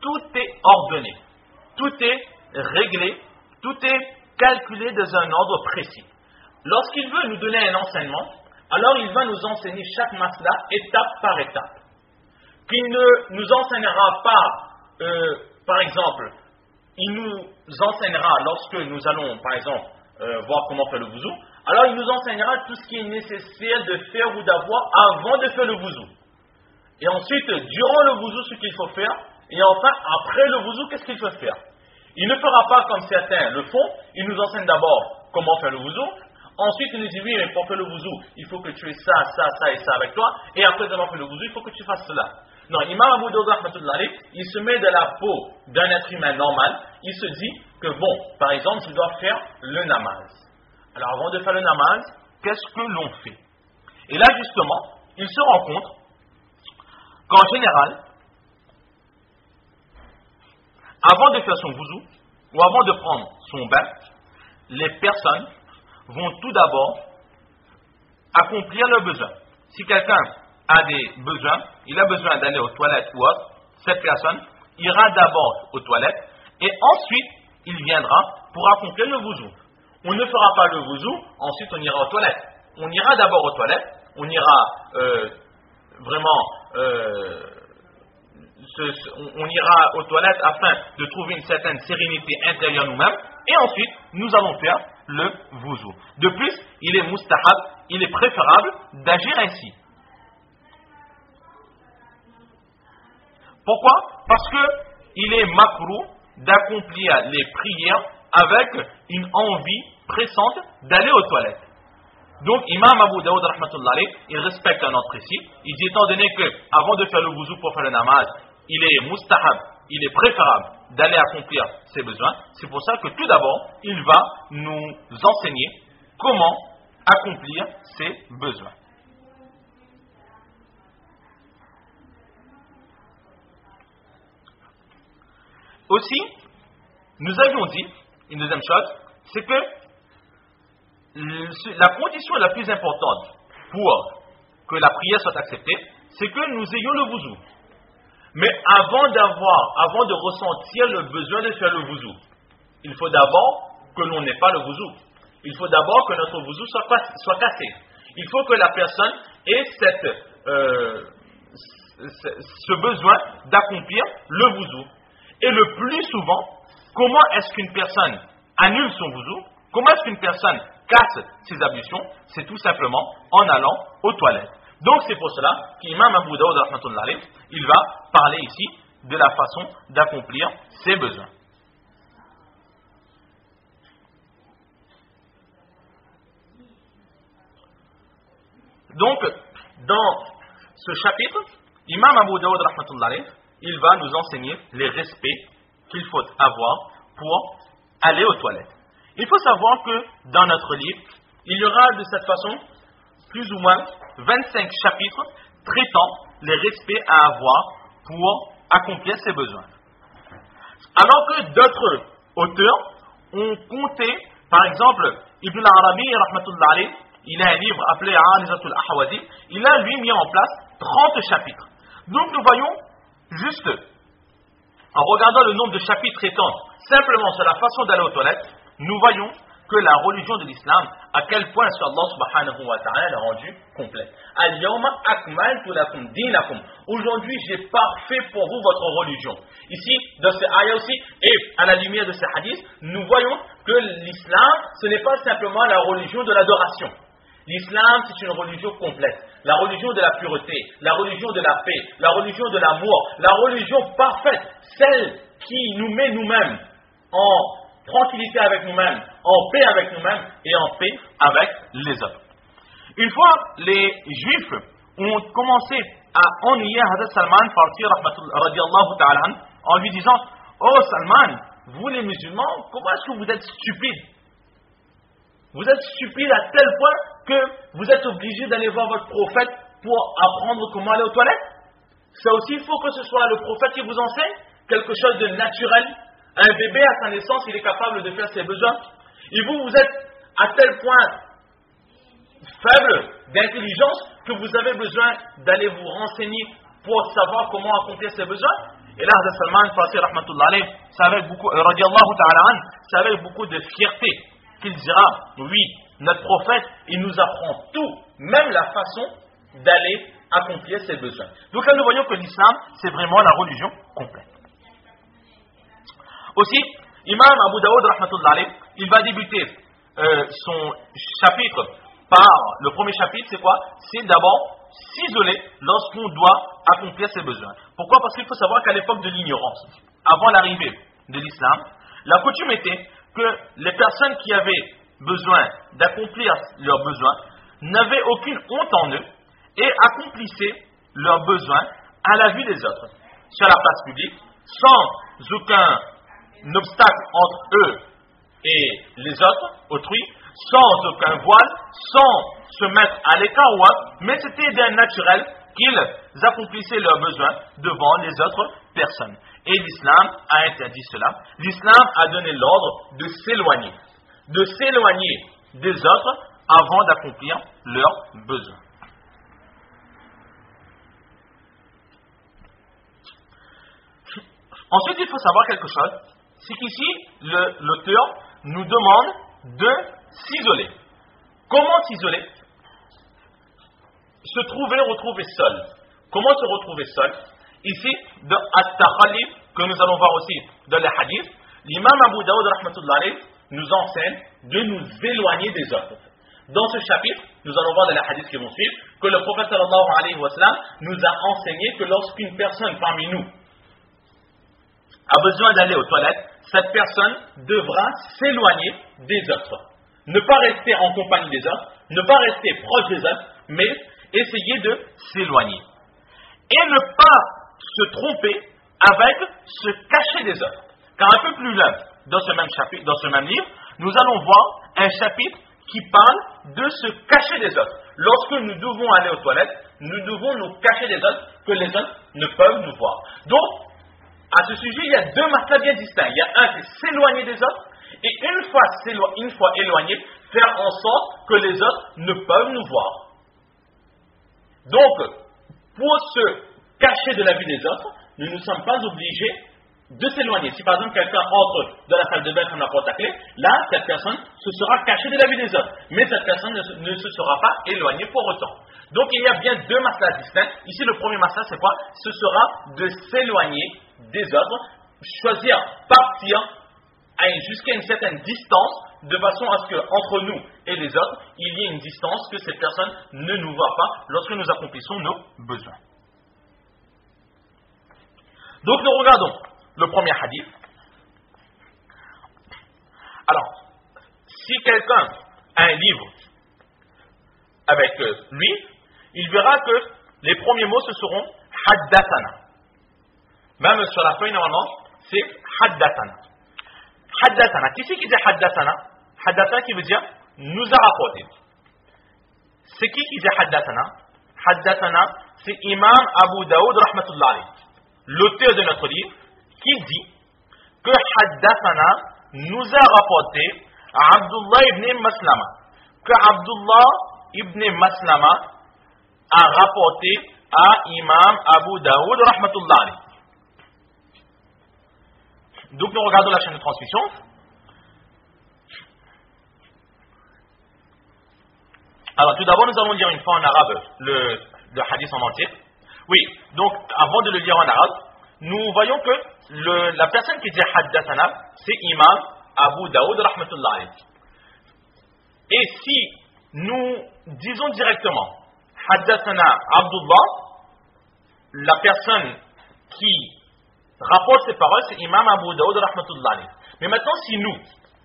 tout est ordonné, tout est réglé, tout est calculé dans un ordre précis. Lorsqu'il veut nous donner un enseignement, alors il va nous enseigner chaque masla étape par étape. Qu'il ne nous enseignera pas, par exemple, il nous enseignera lorsque nous allons, par exemple, voir comment faire le wuzu, alors il nous enseignera tout ce qui est nécessaire de faire ou d'avoir avant de faire le wuzu. Et ensuite, durant le wuzu, ce qu'il faut faire, et enfin, après le wuzu, qu'est-ce qu'il faut faire? Il ne fera pas comme certains le font, il nous enseigne d'abord comment faire le wuzu, ensuite il nous dit oui, mais pour faire le wuzu, il faut que tu aies ça, ça, ça et ça avec toi, et après d'avoir fait le wuzu, il faut que tu fasses cela. Non, Imam Abu Dawud rahmatullahi, il se met de la peau d'un être humain normal, il se dit que bon, par exemple, tu dois faire le namaz. Alors avant de faire le namaz, qu'est-ce que l'on fait? Et là justement, il se rend compte qu'en général, avant de faire son wuzu, ou avant de prendre son bain, les personnes vont tout d'abord accomplir leurs besoins. Si quelqu'un a des besoins, il a besoin d'aller aux toilettes ou autre, cette personne ira d'abord aux toilettes et ensuite il viendra pour accomplir le wuzu. On ne fera pas le wuzu, ensuite on ira aux toilettes. On ira d'abord aux toilettes, on ira on ira aux toilettes afin de trouver une certaine sérénité intérieure nous-mêmes et ensuite nous allons faire le wuzu. De plus, il est mustahab, il est préférable d'agir ainsi. Pourquoi? Parce que il est makruh d'accomplir les prières avec une envie pressante d'aller aux toilettes. Donc, Imam Abu Dawud rahmatullahi, il respecte un ordre précis. Il dit, étant donné que avant de faire le wuzu pour faire le namaz, il est mustahab, il est préférable d'aller accomplir ses besoins. C'est pour ça que tout d'abord, il va nous enseigner comment accomplir ses besoins. Aussi, nous avions dit, une deuxième chose, c'est que la condition la plus importante pour que la prière soit acceptée, c'est que nous ayons le wuzu. Mais avant de ressentir le besoin de faire le wuzu, il faut d'abord que l'on n'ait pas le wuzu. Il faut d'abord que notre wuzu soit cassé. Il faut que la personne ait ce besoin d'accomplir le wuzu. Et le plus souvent, comment est-ce qu'une personne annule son wuzu? Comment est-ce qu'une personne casse ses ablutions? C'est tout simplement en allant aux toilettes. Donc c'est pour cela qu'Imam Abu Dawud rahmatullahi, il va parler ici de la façon d'accomplir ses besoins. Donc, dans ce chapitre, Imam Abu Dawud rahmatullahi, il va nous enseigner les respects qu'il faut avoir pour aller aux toilettes. Il faut savoir que dans notre livre, il y aura de cette façon plus ou moins 25 chapitres traitant les respects à avoir pour accomplir ses besoins. Alors que d'autres auteurs ont compté, par exemple, Ibn al-Arabi, rahmatullahi, il a un livre appelé Anizatul Ahwazi, il a lui mis en place 30 chapitres. Donc nous voyons juste, en regardant le nombre de chapitres traitant simplement sur la façon d'aller aux toilettes, nous voyons que la religion de l'islam, à quel point Allah subhanahu wa ta'ala l'a rendue complète. Al-yawma akmaltu lakum dinakum. Aujourd'hui, j'ai parfait pour vous votre religion. Ici, dans ce ayah aussi, et à la lumière de ces hadiths, nous voyons que l'islam, ce n'est pas simplement la religion de l'adoration. L'islam, c'est une religion complète. La religion de la pureté, la religion de la paix, la religion de l'amour, la religion parfaite, celle qui nous met nous-mêmes en tranquillité avec nous-mêmes, en paix avec nous-mêmes et en paix avec les autres. Une fois, les Juifs ont commencé à ennuyer Hazrat Salman Farsi radiallahu ta'ala en lui disant: oh Salman, vous les musulmans, comment est-ce que vous êtes stupides? Vous êtes stupides à tel point que vous êtes obligés d'aller voir votre prophète pour apprendre comment aller aux toilettes? Ça aussi, il faut que ce soit le prophète qui vous enseigne quelque chose de naturel. Un bébé à sa naissance, il est capable de faire ses besoins. Et vous, vous êtes à tel point faible d'intelligence que vous avez besoin d'aller vous renseigner pour savoir comment accomplir ses besoins. Et là, Hazrat Salman Farsi, rahmatullah alayh, c'est avec beaucoup, radiallahu ta'ala an, c'est avec beaucoup de fierté qu'il dira, oui, notre prophète, il nous apprend tout, même la façon d'aller accomplir ses besoins. Donc là, nous voyons que l'islam, c'est vraiment la religion complète. Aussi, Imam Abu Daoud, rahmatullah alayh, il va débuter son chapitre par, le premier chapitre, c'est quoi? C'est d'abord s'isoler lorsqu'on doit accomplir ses besoins. Pourquoi? Parce qu'il faut savoir qu'à l'époque de l'ignorance, avant l'arrivée de l'islam, la coutume était que les personnes qui avaient besoin d'accomplir leurs besoins n'avaient aucune honte en eux et accomplissaient leurs besoins à la vue des autres, sur la place publique, sans aucun obstacle entre eux et les autres, autrui, sans aucun voile, sans se mettre à l'écart ou autre, mais c'était d'un naturel qu'ils accomplissaient leurs besoins devant les autres personnes. Et l'islam a interdit cela. L'islam a donné l'ordre de s'éloigner des autres avant d'accomplir leurs besoins. Ensuite, il faut savoir quelque chose, c'est qu'ici, l'auteur nous demande de s'isoler. Comment s'isoler? Se retrouver seul. Comment se retrouver seul? Ici, dans At-Takhalif, que nous allons voir aussi dans les hadiths, l'imam Abu Daoud rahmatullah alayh nous enseigne de nous éloigner des autres. Dans ce chapitre, nous allons voir dans les hadiths qui vont suivre, que le prophète sallallahu alayhi wa sallam nous a enseigné que lorsqu'une personne parmi nous a besoin d'aller aux toilettes, cette personne devra s'éloigner des autres. Ne pas rester en compagnie des autres, ne pas rester proche des autres, mais essayer de s'éloigner. Et ne pas se tromper avec se cacher des autres. Car un peu plus loin, dans ce même chapitre, dans ce même livre, nous allons voir un chapitre qui parle de se cacher des autres. Lorsque nous devons aller aux toilettes, nous devons nous cacher des autres, que les autres ne peuvent nous voir. Donc, à ce sujet, il y a deux maslas bien distincts. Il y a un, c'est s'éloigner des autres, et une fois éloigné, faire en sorte que les autres ne peuvent nous voir. Donc, pour se cacher de la vue des autres, nous ne sommes pas obligés de s'éloigner. Si par exemple quelqu'un entre dans la salle de bain comme la porte à clé, là, cette personne se sera cachée de la vue des autres. Mais cette personne ne se sera pas éloignée pour autant. Donc il y a bien deux maslas distincts. Ici, le premier maslas, c'est quoi? Ce sera de s'éloigner des autres, choisir, partir jusqu'à une certaine distance, de façon à ce qu'entre nous et les autres, il y ait une distance que cette personne ne nous voit pas lorsque nous accomplissons nos besoins. Donc nous regardons le premier hadith. Alors, si quelqu'un a un livre avec lui, il verra que les premiers mots ce seront haddathana. Même sur la feuille normalement, c'est haddathana. Haddathana. Qui c'est qui dit haddathana? Haddathana qui veut dire nous a rapporté. C'est qui dit haddathana? Haddathana, c'est Imam Abu Daoud rahmatullah alayh, l'auteur de notre livre, qui dit que haddathana nous a rapporté Abdullah ibn Maslama. Que Abdullah ibn Maslama a rapporté à Imam Abu Daoud rahmatullah alayh. Donc nous regardons la chaîne de transmission. Alors tout d'abord nous allons lire une fois en arabe le hadith en entier. Oui, donc avant de le lire en arabe, nous voyons que la personne qui dit haddathana, c'est Imam Abu Daoud rahmatullah alayh. Et si nous disons directement haddathana Abdullah, la personne qui rapporte ces paroles, c'est Imam Abu Daoud rahmatullah alayh. Mais maintenant, si nous,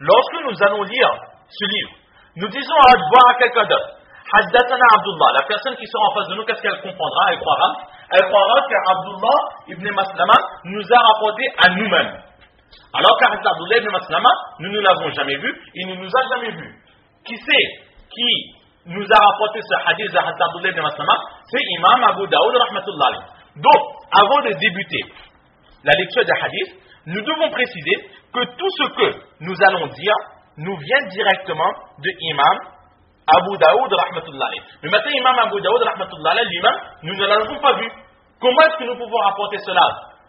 lorsque nous allons lire ce livre, nous disons à quelqu'un d'autre, haddathana Abdullah, la personne qui sera en face de nous, qu'est-ce qu'elle comprendra? Elle croira qu'Abdullah ibn Maslama nous a rapporté à nous-mêmes. Alors qu'Abdullah ibn Maslama, nous ne l'avons jamais vu, il ne nous a jamais vu. Qui c'est qui nous a rapporté ce hadith d'Abdullah ibn Maslama? C'est Imam Abu Daoud rahmatullah alayh. Donc, avant de débuter la lecture des hadiths, nous devons préciser que tout ce que nous allons dire nous vient directement de Imam Abu Daoud rahmatullah alayh. Mais maintenant, Imam Abu Daoud rahmatullah alayh lui-même, nous ne l'avons pas vu. Comment est-ce que nous pouvons rapporter cela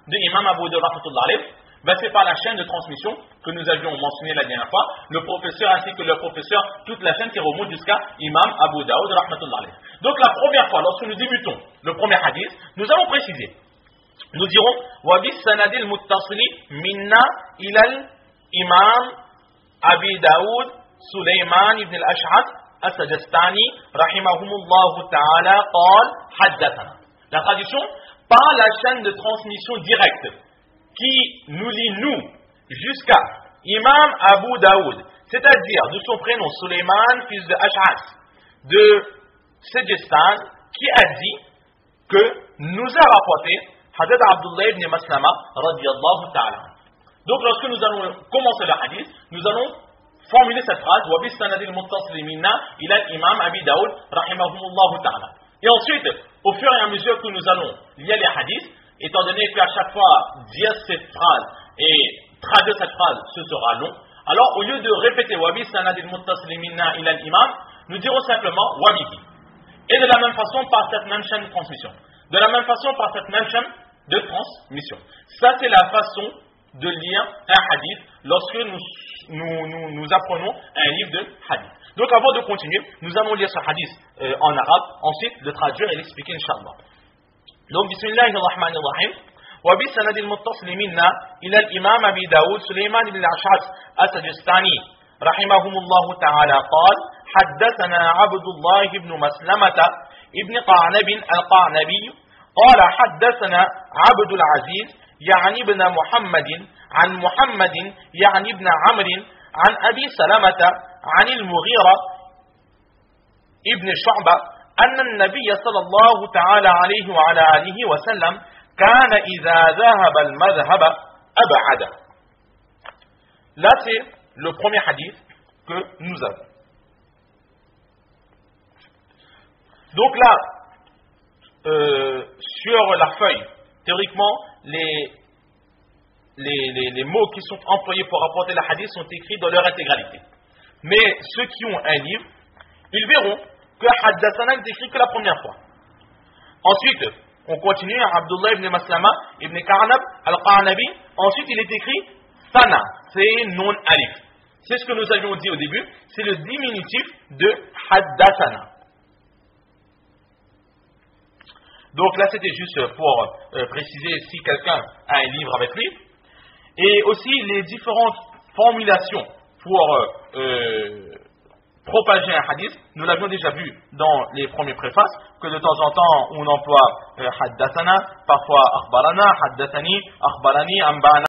de Imam Abu Dawud rahmatullah alayh, ben c'est par la chaîne de transmission que nous avions mentionné la dernière fois, le professeur ainsi que le professeur, toute la chaîne qui remonte jusqu'à Imam Abu Dawud rahmatullah alayh. Donc la première fois, lorsque nous débutons le premier hadith, nous allons préciser. Nous dirons wa bis sanadil muttasili minna ilal imam Abi Daoud Sulaiman ibn al-Ash'ath as-Sajastani rahimahumullah ta'ala qala haddathana. La tradition par la chaîne de transmission directe qui nous lie nous jusqu'à Imam Abu Daoud, c'est-à-dire de son prénom Sulaiman fils de Ash'ath de Sajastan, qui a dit que nous a rapporté Hadith Abdullah ibn Maslama radiyallahu ta'ala. Donc lorsque nous allons commencer le hadith, nous allons formuler cette phrase wa bis sanadil muttasil minna ila al-imam Abi Daoud rahimahumullah ta'ala. Et ensuite, au fur et à mesure que nous allons lire les hadiths, étant donné qu'à chaque fois dire cette phrase et traduire cette phrase ce sera long, alors au lieu de répéter wa bis sanadil muttasil minna ila al-imam, nous dirons simplement wa bihi. Et de la même façon par cette même chaîne de transmission. De la même façon par cette même chaîne de transmission. Ça, c'est la façon de lire un hadith lorsque nous apprenons un livre de hadith. Donc, avant de continuer, nous allons lire ce hadith en arabe, ensuite le traduire et l'expliquer, Inch'Allah. Donc, Bismillahirrahmanirrahim. وبسند المتصل منا إلى الإمام أبي داود سليمان بن الأشعث السجستاني رحمهم الله تعالى قال حدثنا عبد الله بن مسلمة ابن قعنب القعنبي قال حدثنا عبد العزيز يعني ابن محمد عن محمد يعني ابن عمرو عن أبي سلمة عن المغيرة ابن شعبة أن النبي صلى الله تعالى عليه وعلى آله وسلم كان إذا ذهب المذهب أبعد. Là c'est le premier hadith que nous avons. Donc là, sur la feuille, théoriquement, les mots qui sont employés pour rapporter la hadith sont écrits dans leur intégralité. Mais ceux qui ont un livre, ils verront que Haddathana est écrit que la première fois. Ensuite, on continue à Abdullah ibn Maslama ibn Ka'nab al-Qa'nabi. Ensuite, il est écrit Sana, c'est non alif. C'est ce que nous avions dit au début, c'est le diminutif de Haddathana. Donc là, c'était juste pour préciser si quelqu'un a un livre avec lui. Et aussi les différentes formulations pour propager un hadith. Nous l'avions déjà vu dans les premiers préfaces, que de temps en temps, on emploie haddathana, parfois akhbarana, haddathani, akhbarani, ambana.